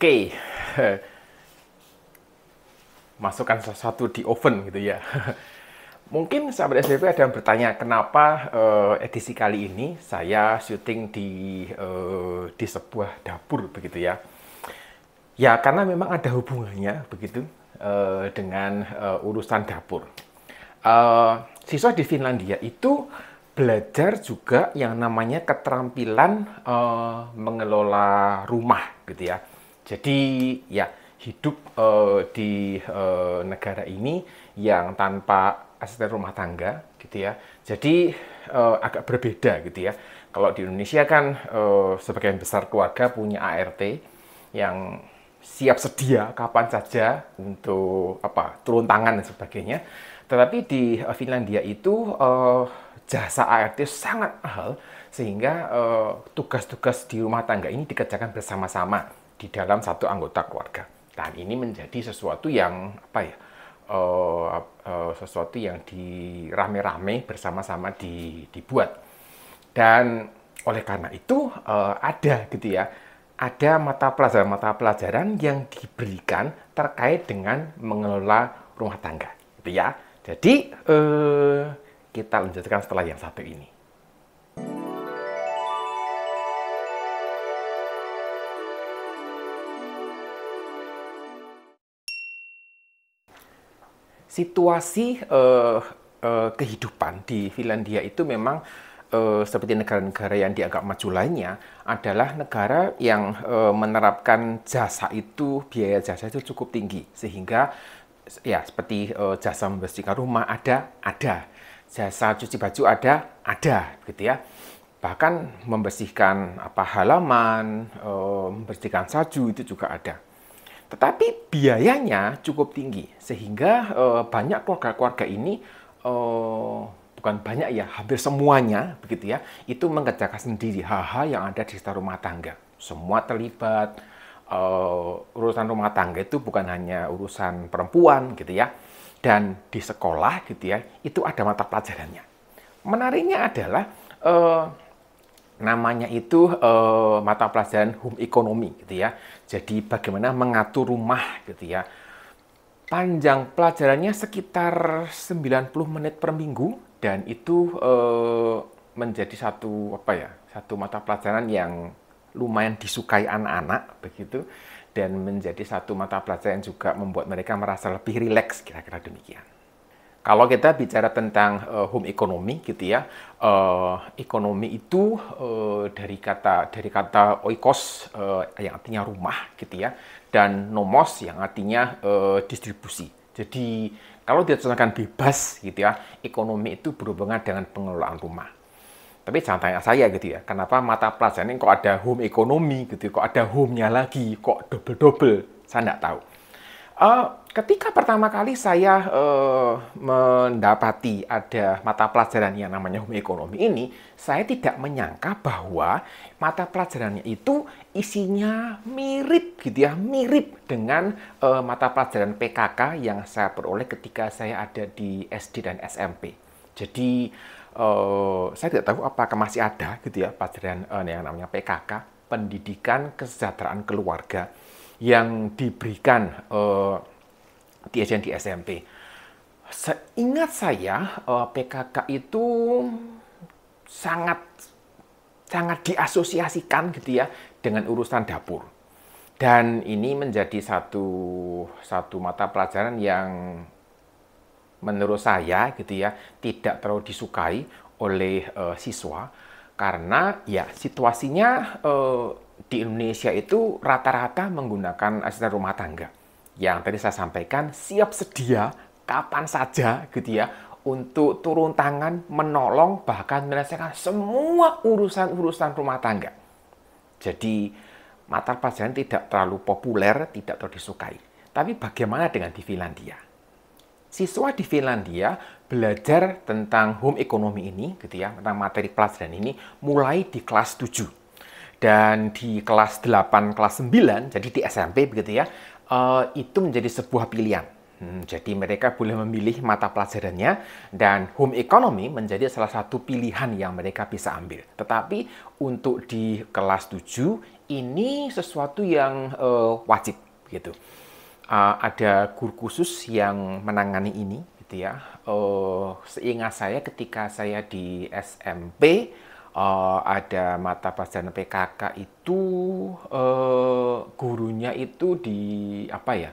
Oke, masukkan sesuatu di oven gitu ya. Mungkin sahabat SBP ada yang bertanya kenapa edisi kali ini saya syuting di sebuah dapur begitu ya. Ya karena memang ada hubungannya begitu dengan urusan dapur. Siswa di Finlandia itu belajar juga yang namanya keterampilan mengelola rumah gitu ya. Jadi ya hidup di negara ini yang tanpa asisten rumah tangga gitu ya. Jadi agak berbeda gitu ya. Kalau di Indonesia kan sebagian besar keluarga punya ART yang siap sedia kapan saja untuk turun tangan dan sebagainya. Tetapi di Finlandia itu jasa ART sangat mahal sehingga tugas-tugas di rumah tangga ini dikerjakan bersama-sama di dalam satu anggota keluarga. Dan ini menjadi sesuatu yang sesuatu yang rame-rame bersama-sama dibuat. Dan oleh karena itu ada gitu ya, ada mata pelajaran yang diberikan terkait dengan mengelola rumah tangga, gitu ya. Jadi kita lanjutkan setelah yang satu ini. Situasi kehidupan di Finlandia itu memang seperti negara-negara yang dianggap maju lainnya adalah negara yang menerapkan biaya jasa itu cukup tinggi sehingga ya seperti jasa membersihkan rumah ada jasa cuci baju ada gitu ya, bahkan membersihkan halaman, membersihkan salju itu juga ada. Tetapi biayanya cukup tinggi sehingga banyak keluarga-keluarga ini bukan banyak ya, hampir semuanya begitu ya, itu mengerjakan sendiri hal-hal yang ada di sekitar rumah tangga. Semua terlibat. Urusan rumah tangga itu bukan hanya urusan perempuan gitu ya. Dan di sekolah gitu ya, itu ada mata pelajarannya. Menariknya adalah namanya itu mata pelajaran home economy gitu ya. Jadi bagaimana mengatur rumah gitu ya. Panjang pelajarannya sekitar 90 menit per minggu dan itu menjadi satu mata pelajaran yang lumayan disukai anak-anak begitu, dan menjadi satu mata pelajaran yang juga membuat mereka merasa lebih rileks, kira-kira demikian. Kalau kita bicara tentang home economy gitu ya, ekonomi itu dari kata oikos yang artinya rumah gitu ya, dan nomos yang artinya distribusi. Jadi kalau diterjemahkan bebas gitu ya, ekonomi itu berhubungan dengan pengelolaan rumah. Tapi jangan tanya saya gitu ya, kenapa mata pelajaran ini kok ada home economy gitu, kok ada home-nya lagi, kok double-double, saya nggak tahu. Ketika pertama kali saya mendapati ada mata pelajaran yang namanya home economy ini, saya tidak menyangka bahwa mata pelajarannya itu isinya mirip gitu ya, mirip dengan mata pelajaran PKK yang saya peroleh ketika saya ada di SD dan SMP. Jadi saya tidak tahu apakah masih ada gitu ya pelajaran yang namanya PKK, Pendidikan Kesejahteraan Keluarga, yang diberikan di SD dan di SMP. Seingat saya, PKK itu sangat diasosiasikan gitu ya dengan urusan dapur. Dan ini menjadi satu mata pelajaran yang menurut saya gitu ya tidak terlalu disukai oleh siswa karena ya situasinya di Indonesia itu rata-rata menggunakan asisten rumah tangga yang tadi saya sampaikan siap sedia kapan saja gitu ya untuk turun tangan, menolong, bahkan menyelesaikan semua urusan-urusan rumah tangga. Jadi mata pelajaran tidak terlalu populer, tidak terlalu disukai. Tapi bagaimana dengan di Finlandia? Siswa di Finlandia belajar tentang home economy ini gitu ya, tentang materi pelajaran ini mulai di kelas 7. Dan di kelas 8, kelas 9, jadi di SMP begitu ya, itu menjadi sebuah pilihan. Jadi mereka boleh memilih mata pelajarannya dan home economy menjadi salah satu pilihan yang mereka bisa ambil. Tetapi untuk di kelas 7 ini sesuatu yang wajib gitu. Ada guru khusus yang menangani ini gitu ya. Seingat saya ketika saya di SMP ada mata pelajaran PKK itu gurunya itu di apa ya?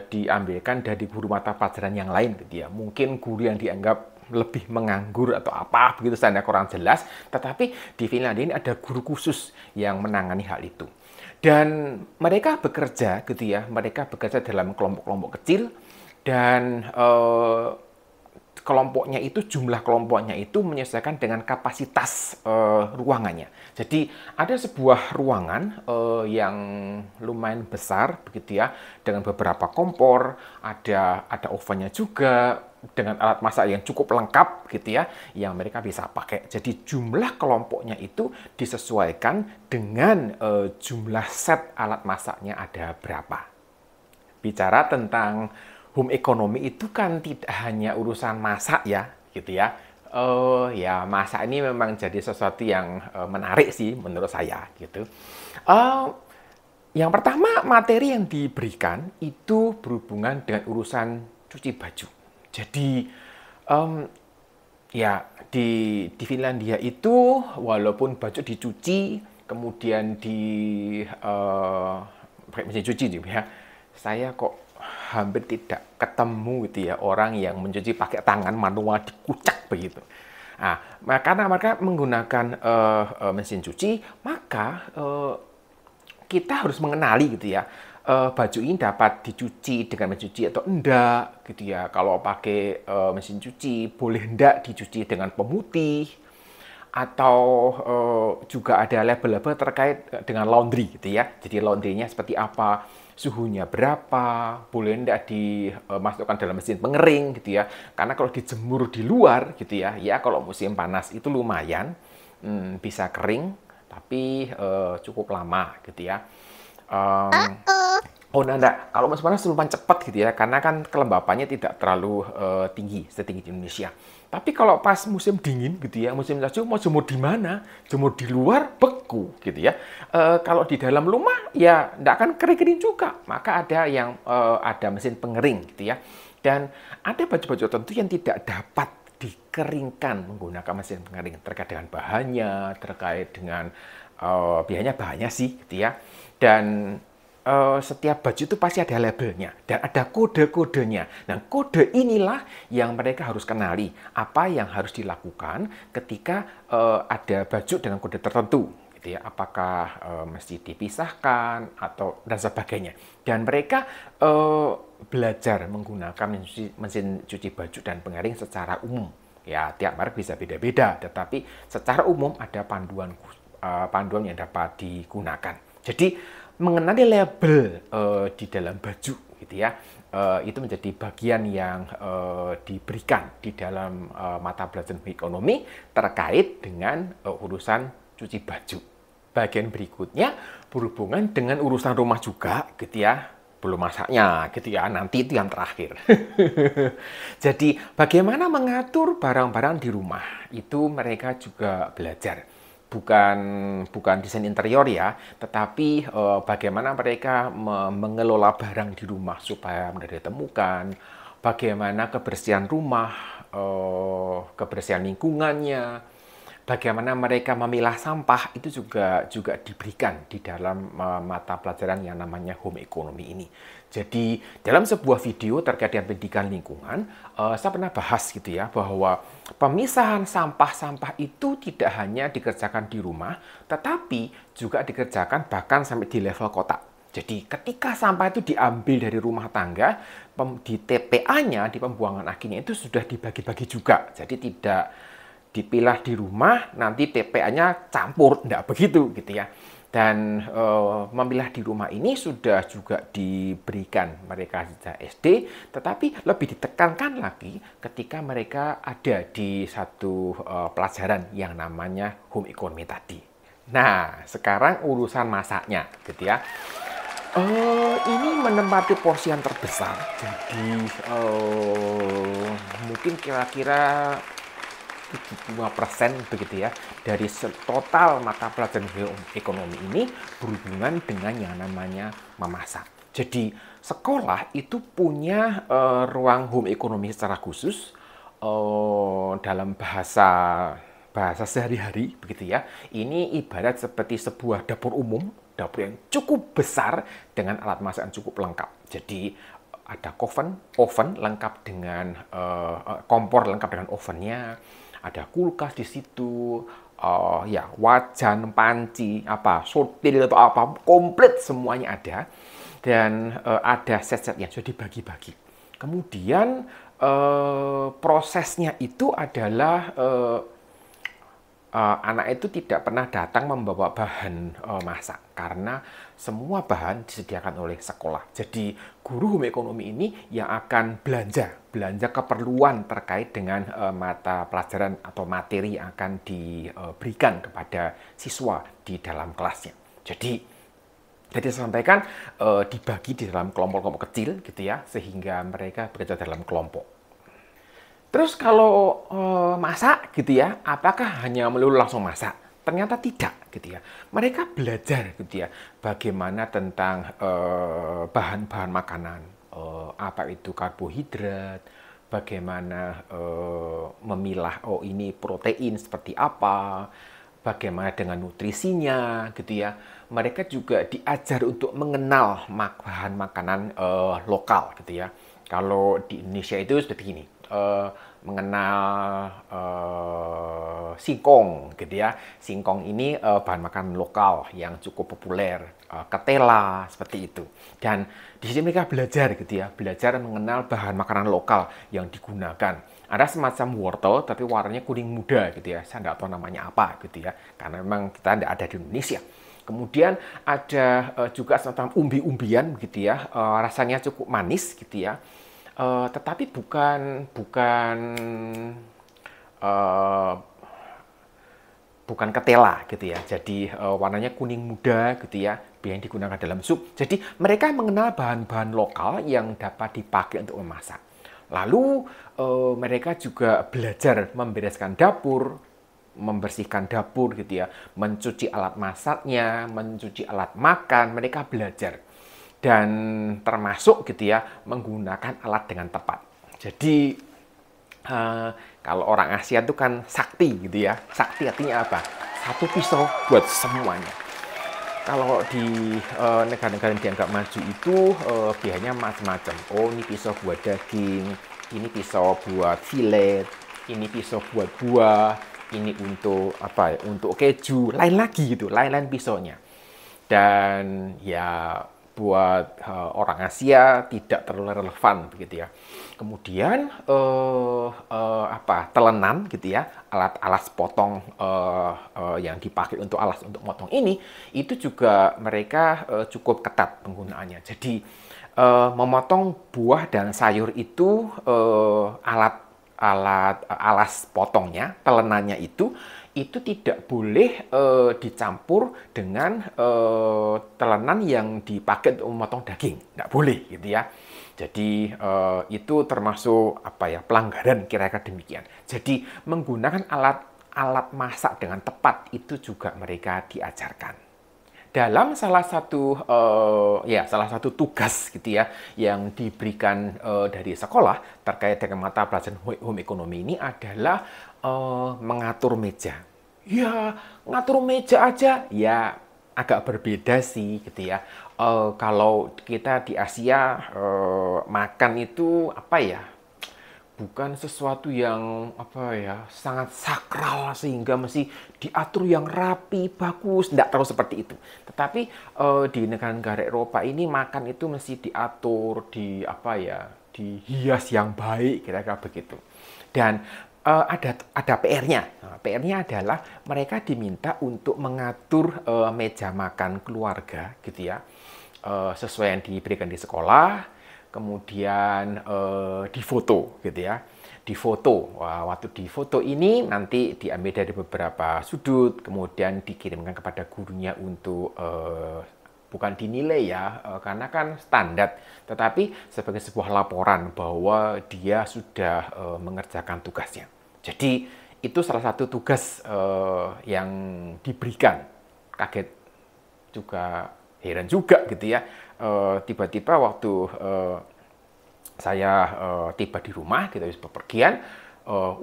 Diambilkan dari guru mata pelajaran yang lain gitu ya. Mungkin guru yang dianggap lebih menganggur atau apa begitu, saya kurang jelas. Tetapi di Finlandia ini ada guru khusus yang menangani hal itu. Dan mereka bekerja gitu ya, mereka bekerja dalam kelompok-kelompok kecil dan jumlah kelompoknya itu menyesuaikan dengan kapasitas ruangannya. Jadi ada sebuah ruangan yang lumayan besar begitu ya, dengan beberapa kompor, ada ovennya juga, dengan alat masak yang cukup lengkap gitu ya, yang mereka bisa pakai. Jadi jumlah kelompoknya itu disesuaikan dengan jumlah set alat masaknya ada berapa. Bicara tentang home economy itu kan tidak hanya urusan masak ya, gitu ya. Ya masak ini memang jadi sesuatu yang menarik sih menurut saya, gitu. Yang pertama, materi yang diberikan itu berhubungan dengan urusan cuci baju. Jadi ya di Finlandia itu walaupun baju dicuci kemudian pakai mesin cuci juga ya, saya kok hampir tidak ketemu gitu ya orang yang mencuci pakai tangan manual dikucak begitu. Nah, karena mereka menggunakan mesin cuci, maka kita harus mengenali gitu ya, baju ini dapat dicuci dengan mesin cuci atau enggak gitu ya. Kalau pakai mesin cuci boleh enggak dicuci dengan pemutih, atau juga ada label-label terkait dengan laundry gitu ya. Jadi laundrynya seperti apa, suhunya berapa, boleh enggak dimasukkan dalam mesin pengering gitu ya. Karena kalau dijemur di luar gitu ya, ya kalau musim panas itu lumayan bisa kering, tapi cukup lama gitu ya. Oh, enggak. Kalau musim panas lumayan cepat gitu ya, karena kan kelembapannya tidak terlalu tinggi, setinggi di Indonesia. Tapi kalau pas musim dingin gitu ya, musim salju mau jemur di mana? Jemur di luar beku gitu ya. Kalau di dalam rumah ya enggak akan kering-kering juga. Maka ada yang ada mesin pengering gitu ya. Dan ada baju-baju tertentu yang tidak dapat dikeringkan menggunakan mesin pengering, terkait dengan bahannya, terkait dengan biasanya bahannya sih gitu ya. Dan setiap baju itu pasti ada labelnya dan ada kode-kodenya. Nah, kode inilah yang mereka harus kenali. Apa yang harus dilakukan ketika ada baju dengan kode tertentu, gitu ya. Apakah mesti dipisahkan atau dan sebagainya. Dan mereka belajar menggunakan mesin cuci baju dan pengering secara umum. Ya, tiap merek bisa beda-beda, tetapi secara umum ada panduan yang dapat digunakan. Jadi mengenali label di dalam baju gitu ya, itu menjadi bagian yang diberikan di dalam mata pelajaran ekonomi terkait dengan urusan cuci baju. Bagian berikutnya berhubungan dengan urusan rumah juga gitu ya, belum masaknya gitu ya, nanti itu yang terakhir. Jadi bagaimana mengatur barang-barang di rumah itu mereka juga belajar. Bukan desain interior ya, tetapi bagaimana mereka mengelola barang di rumah supaya mudah ditemukan, bagaimana kebersihan rumah, kebersihan lingkungannya, bagaimana mereka memilah sampah itu juga diberikan di dalam mata pelajaran yang namanya home economy ini. Jadi dalam sebuah video terkait dengan pendidikan lingkungan, saya pernah bahas gitu ya, bahwa pemisahan sampah-sampah itu tidak hanya dikerjakan di rumah, tetapi juga dikerjakan bahkan sampai di level kota. Jadi ketika sampah itu diambil dari rumah tangga, di TPA-nya, di pembuangan akhirnya itu sudah dibagi-bagi juga. Jadi tidak dipilah di rumah, nanti TPA-nya campur, enggak begitu gitu ya. Dan memilah di rumah ini sudah juga diberikan mereka sejak SD, tetapi lebih ditekankan lagi ketika mereka ada di satu pelajaran yang namanya home economy tadi. Nah, sekarang urusan masaknya gitu ya. Ini menempati porsi yang terbesar, jadi mungkin kira-kira 75% begitu ya dari total mata pelajaran ekonomi ini berhubungan dengan yang namanya memasak. Jadi sekolah itu punya ruang home ekonomi secara khusus dalam bahasa bahasa sehari-hari begitu ya. Ini ibarat seperti sebuah dapur umum, dapur yang cukup besar dengan alat masak yang cukup lengkap. Jadi ada oven lengkap dengan kompor lengkap dengan ovennya, ada kulkas di situ, ya wajan, panci, apa sortir atau apa, komplit semuanya ada, dan ada set-set yang sudah dibagi-bagi. Kemudian prosesnya itu adalah anak itu tidak pernah datang membawa bahan masak karena semua bahan disediakan oleh sekolah. Jadi guru home ekonomi ini yang akan belanja keperluan terkait dengan mata pelajaran atau materi yang akan diberikan kepada siswa di dalam kelasnya. Jadi saya sampaikan dibagi di dalam kelompok-kelompok kecil gitu ya, sehingga mereka bekerja dalam kelompok. Terus kalau masak gitu ya, apakah hanya melulu langsung masak? Ternyata tidak gitu ya. Mereka belajar gitu ya, bagaimana tentang bahan-bahan makanan, apa itu karbohidrat, bagaimana memilah ini protein seperti apa, bagaimana dengan nutrisinya gitu ya. Mereka juga diajar untuk mengenal bahan makanan lokal gitu ya. Kalau di Indonesia itu seperti ini. Mengenal singkong gitu ya. Singkong ini bahan makanan lokal yang cukup populer, ketela seperti itu. Dan di sini mereka belajar gitu ya, belajar mengenal bahan makanan lokal yang digunakan. Ada semacam wortel tapi warnanya kuning muda gitu ya. Saya nggak tahu namanya apa gitu ya, karena memang kita tidak ada di Indonesia. Kemudian ada juga semacam umbi-umbian gitu ya, rasanya cukup manis gitu ya. Tetapi bukan ketela gitu ya. Jadi warnanya kuning muda gitu ya, yang digunakan dalam sup. Jadi mereka mengenal bahan-bahan lokal yang dapat dipakai untuk memasak. Lalu mereka juga belajar membereskan dapur, membersihkan dapur gitu ya, mencuci alat masaknya, mencuci alat makan. Mereka belajar. Dan termasuk gitu ya, menggunakan alat dengan tepat. Jadi kalau orang Asia itu kan sakti gitu ya. Sakti artinya apa? Satu pisau buat semuanya. Kalau di negara-negara yang dianggap maju itu biasanya macam-macam. Oh, ini pisau buat daging, ini pisau buat filet, ini pisau buat buah, ini untuk apa ya? Untuk keju, lain lagi gitu, lain-lain pisaunya. Dan ya buat orang Asia tidak terlalu relevan begitu ya. Kemudian telenan gitu ya, alat-alat potong yang dipakai untuk untuk motong ini itu juga mereka cukup ketat penggunaannya. Jadi memotong buah dan sayur itu alas potongnya, telenannya itu tidak boleh dicampur dengan telenan yang dipakai untuk memotong daging, tidak boleh gitu ya. Jadi itu termasuk pelanggaran kira-kira demikian. Jadi menggunakan alat masak dengan tepat itu juga mereka diajarkan. Dalam salah satu tugas gitu ya yang diberikan dari sekolah terkait dengan mata pelajaran home economy ini adalah mengatur meja. Ya, ngatur meja aja ya agak berbeda sih gitu ya. Kalau kita di Asia makan itu bukan sesuatu yang sangat sakral sehingga mesti diatur yang rapi, bagus, tidak terlalu seperti itu. Tetapi di negara-negara Eropa ini makan itu mesti diatur, dihias yang baik, kira-kira begitu. Dan ada PR-nya. Nah, PR-nya adalah mereka diminta untuk mengatur meja makan keluarga, gitu ya, sesuai yang diberikan di sekolah. Kemudian difoto gitu ya, difoto. Waktu difoto ini nanti diambil dari beberapa sudut, kemudian dikirimkan kepada gurunya untuk bukan dinilai ya, karena kan standar, tetapi sebagai sebuah laporan bahwa dia sudah mengerjakan tugasnya. Jadi itu salah satu tugas yang diberikan. Kaget juga, heran juga gitu ya. Tiba-tiba waktu saya tiba di rumah, kita habis bepergian,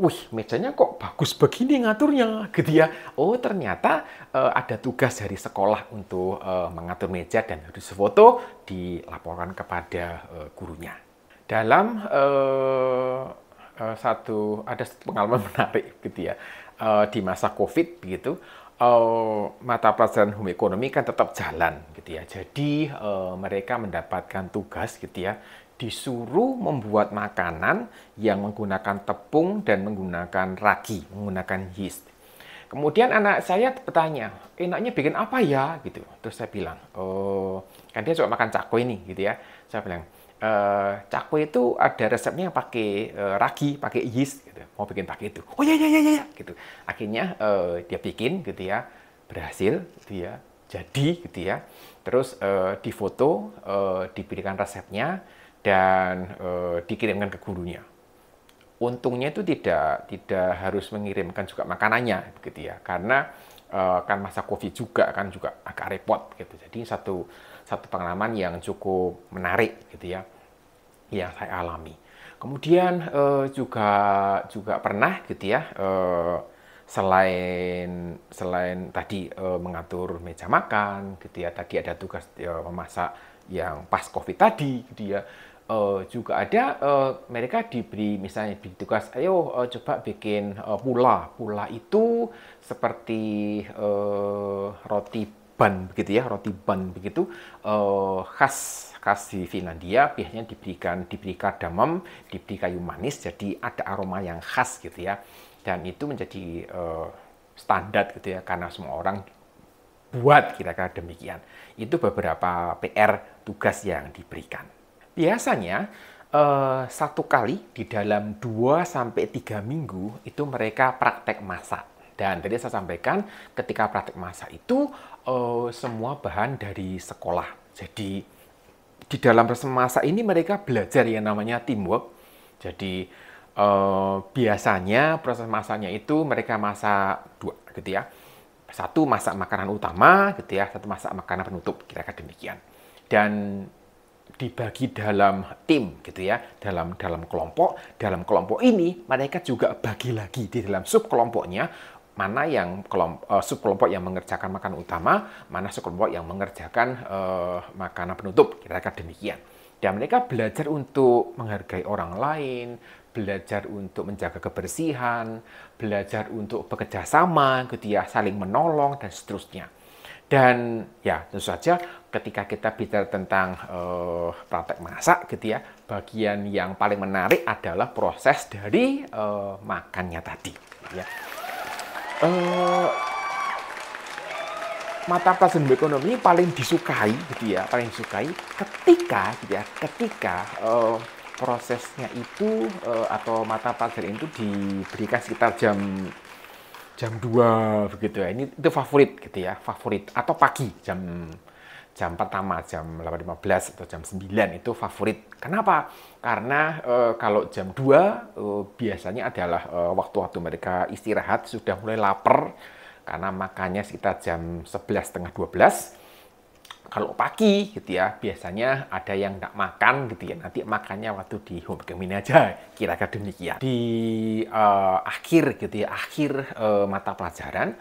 wih, mejanya kok bagus begini ngaturnya, gitu ya. Oh, ternyata ada tugas dari sekolah untuk mengatur meja dan harus foto dilaporkan kepada gurunya. Dalam ada satu pengalaman menarik, gitu ya, di masa COVID, begitu. Mata pelajaran home economy kan tetap jalan, gitu ya. Jadi mereka mendapatkan tugas, gitu ya, disuruh membuat makanan yang menggunakan tepung dan menggunakan ragi, menggunakan yeast. Kemudian anak saya bertanya, enaknya bikin apa ya? Gitu. Terus saya bilang, oh, kan dia suka makan cakwe nih, gitu ya. Saya bilang, cakwe itu ada resepnya pakai ragi, pakai yeast, gitu. Mau bikin pakai itu. Oh ya, gitu. Akhirnya dia bikin, gitu ya, berhasil, gitu ya, jadi, gitu ya. Terus difoto, diberikan resepnya, dan dikirimkan ke gurunya. Untungnya itu tidak harus mengirimkan juga makanannya, begitu ya, karena kan masa COVID juga kan juga agak repot, gitu. Jadi satu pengalaman yang cukup menarik, gitu ya, yang saya alami. Kemudian juga pernah, gitu ya, selain tadi mengatur meja makan, gitu ya, tadi ada tugas memasak yang pas COVID tadi, gitu ya. Juga ada mereka diberi misalnya tugas, ayo coba bikin pula. Pula itu seperti roti ban begitu ya, roti ban begitu, khas di Finlandia. Biasanya diberi kardamom, diberi kayu manis, jadi ada aroma yang khas, gitu ya. Dan itu menjadi standar, gitu ya, karena semua orang buat, kira-kira demikian. Itu beberapa PR tugas yang diberikan. Biasanya satu kali di dalam 2-3 minggu itu mereka praktek masak. Dan tadi saya sampaikan ketika praktek masak itu semua bahan dari sekolah. Jadi di dalam proses masak ini mereka belajar yang namanya teamwork. Jadi biasanya proses masaknya itu mereka masak dua, gitu ya. Satu masak makanan utama, gitu ya, satu masak makanan penutup, kira-kira demikian. Dan dibagi dalam tim, gitu ya, dalam kelompok. Dalam kelompok ini mereka juga bagi lagi di dalam sub kelompoknya, mana yang sub kelompok yang mengerjakan makanan utama, mana sub kelompok yang mengerjakan makanan penutup, kira-kira demikian. Dan mereka belajar untuk menghargai orang lain, belajar untuk menjaga kebersihan, belajar untuk bekerja sama, gitu ya, saling menolong dan seterusnya. Dan ya tentu saja ketika kita bicara tentang praktek masak, gitu ya, bagian yang paling menarik adalah proses dari makannya tadi, ya. Mata pelajaran ekonomi paling disukai, gitu ya, paling disukai ketika, gitu ya, prosesnya itu atau mata pelajaran itu diberikan sekitar jam 2 begitu ya. Itu favorit, gitu ya, favorit, atau pagi jam pertama, jam 8.15 atau jam 9 itu favorit. Kenapa? Karena kalau jam 2 biasanya adalah waktu-waktu mereka istirahat, sudah mulai lapar karena makannya sekitar jam 11.30-12. Kalau pagi, gitu ya, biasanya ada yang nggak makan, gitu ya, nanti makannya waktu di home economy aja, kira-kira demikian. Di akhir, gitu ya, akhir mata pelajaran,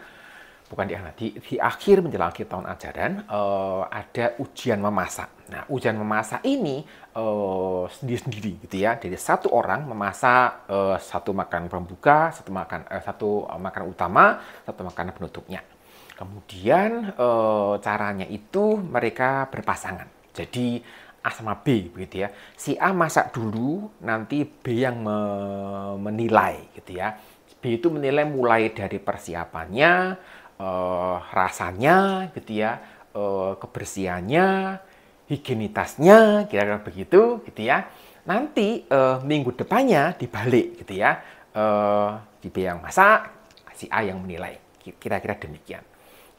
bukan di akhir menjelang akhir tahun ajaran, ada ujian memasak. Nah, ujian memasak ini sendiri-sendiri, gitu ya. Jadi satu orang memasak satu makanan pembuka, satu makanan utama, satu makanan penutupnya. Kemudian caranya itu mereka berpasangan. Jadi A sama B, begitu ya. Si A masak dulu, nanti B yang menilai, gitu ya. B itu menilai mulai dari persiapannya, rasanya, gitu ya, kebersihannya, higienitasnya, kira-kira begitu, gitu ya. Nanti minggu depannya dibalik, gitu ya. Si B yang masak, si A yang menilai, kira-kira demikian.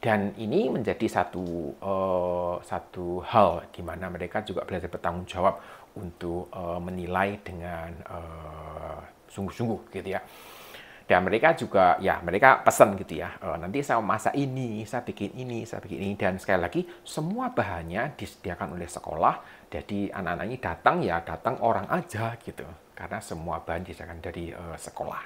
Dan ini menjadi satu hal di mana mereka juga belajar bertanggung jawab untuk menilai dengan sungguh-sungguh gitu ya. Dan mereka juga, ya mereka pesan gitu ya, nanti saya masak ini, saya bikin ini, saya bikin ini. Dan sekali lagi, semua bahannya disediakan oleh sekolah. Jadi anak-anak ini datang orang aja gitu. Karena semua bahan disediakan dari sekolah.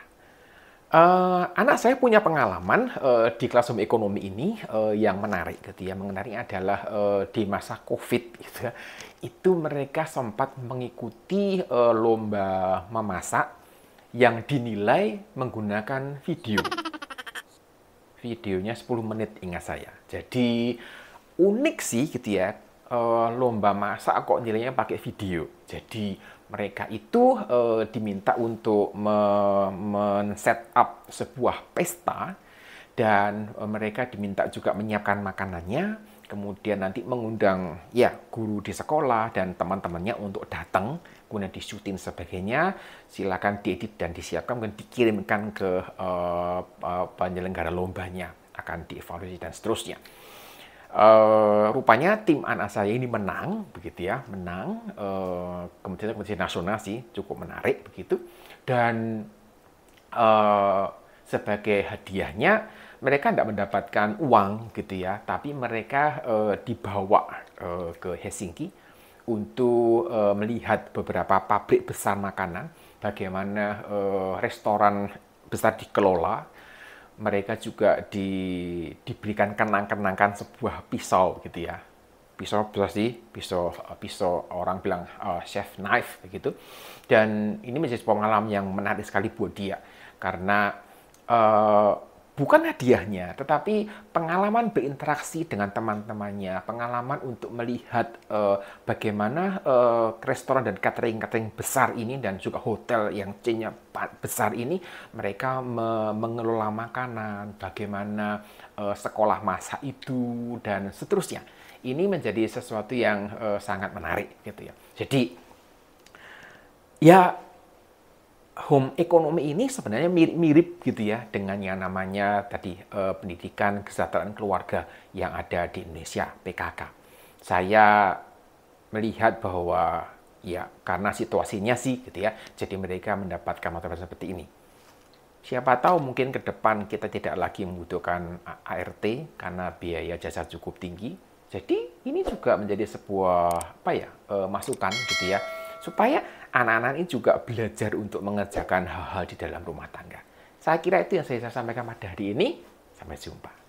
Anak saya punya pengalaman di kelas ekonomi ini yang menarik gitu ya. Menariknya adalah di masa COVID gitu ya. Itu mereka sempat mengikuti lomba memasak yang dinilai menggunakan video. Videonya 10 menit ingat saya. Jadi unik sih gitu ya. Lomba masak kok nilainya pakai video. Jadi mereka itu diminta untuk men-set up sebuah pesta dan mereka diminta juga menyiapkan makanannya. Kemudian nanti mengundang ya guru di sekolah dan teman-temannya untuk datang, kemudian di-syuting sebagainya, silakan diedit dan disiapkan dan dikirimkan ke penyelenggara lombanya, akan dievaluasi dan seterusnya. Rupanya tim anak saya ini menang, begitu ya, menang. Kemudian kompetisi nasional sih cukup menarik begitu. Dan sebagai hadiahnya mereka tidak mendapatkan uang gitu ya, tapi mereka dibawa ke Helsinki untuk melihat beberapa pabrik besar makanan, bagaimana restoran besar dikelola. Mereka juga diberikan kenang-kenangkan sebuah pisau gitu ya. Pisau pisau orang bilang chef knife begitu. Dan ini menjadi pengalaman yang menarik sekali buat dia karena bukan hadiahnya, tetapi pengalaman berinteraksi dengan teman-temannya, pengalaman untuk melihat bagaimana restoran dan catering besar ini dan juga hotel yang chain-nya besar ini, mereka mengelola makanan, bagaimana sekolah masak itu, dan seterusnya. Ini menjadi sesuatu yang sangat menarik gitu ya. Jadi, ya home economy ini sebenarnya mirip gitu ya dengan yang namanya tadi pendidikan kesejahteraan keluarga yang ada di Indonesia, PKK. Saya melihat bahwa ya karena situasinya sih gitu ya, jadi mereka mendapatkan motivasi seperti ini. Siapa tahu mungkin ke depan kita tidak lagi membutuhkan ART karena biaya jasa cukup tinggi. Jadi ini juga menjadi sebuah masukan gitu ya, supaya anak-anak ini juga belajar untuk mengerjakan hal-hal di dalam rumah tangga. Saya kira itu yang saya sampaikan pada hari ini. Sampai jumpa.